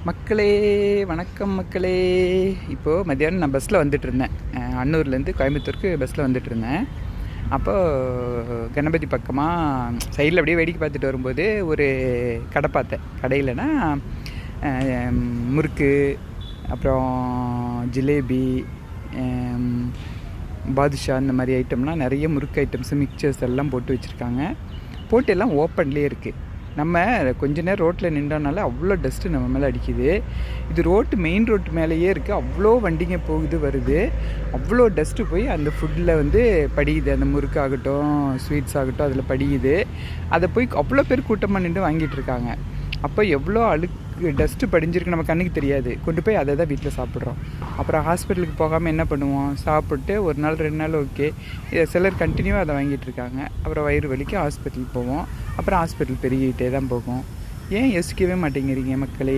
மக்களே, வணக்கம் மக்களே. இப்போது மத்தியானம் நான் பஸ்ஸில் வந்துட்டுருந்தேன். அன்னூர்லேருந்து கோயம்புத்தூருக்கு பஸ்ஸில் வந்துட்டுருந்தேன். அப்போது கணபதி பக்கமாக சைடில் அப்படியே வேடிக்கை பார்த்துட்டு வரும்போது ஒரு கடை பார்த்தேன். கடையிலனா முறுக்கு, அப்புறம் ஜிலேபி, பாதுஷா, இந்த மாதிரி ஐட்டம்லாம் நிறைய முறுக்கு ஐட்டம்ஸு, மிக்சர்ஸ் எல்லாம் போட்டு வச்சுருக்காங்க. போட்டு எல்லாம் ஓப்பன்லேயே இருக்குது. நம்ம கொஞ்ச நேரம் ரோட்டில் நின்றோனால அவ்வளோ டஸ்ட்டு நம்ம மேலே அடிக்குது. இது மெயின் ரோட்டு மேலேயே இருக்குது. அவ்வளோ வண்டிங்க போகுது வருது. அவ்வளோ டஸ்ட்டு போய் அந்த ஃபுட்டில் படியுது. அந்த முறுக்கு ஆகட்டும், ஸ்வீட்ஸ் ஆகட்டும், அதில் படியுது. அதை போய் அவ்வளோ பேர் கூட்டமாக நின்று வாங்கிட்டு இருக்காங்க. அப்போ எவ்வளோ டஸ்ட்டு படிஞ்சிருக்கு நம்ம கண்ணுக்கு தெரியாது. கொண்டு போய் அதை தான் வீட்டில் சாப்பிட்றோம். அப்புறம் ஹாஸ்பிட்டலுக்கு போகாமல் என்ன பண்ணுவோம்? சாப்பிட்டு ஒரு நாள் 2 நாள் ஓகே. இதை சிலர் கண்டினியூவாக அதை வாங்கிட்டு இருக்காங்க. அப்புறம் வயிறு வலிக்கு ஹாஸ்பிட்டல் போவோம். அப்புறம் ஹாஸ்பிட்டல் பெருகிட்டே தான் போகும். ஏன் யோசிக்கவே மாட்டேங்கிறீங்க மக்களே?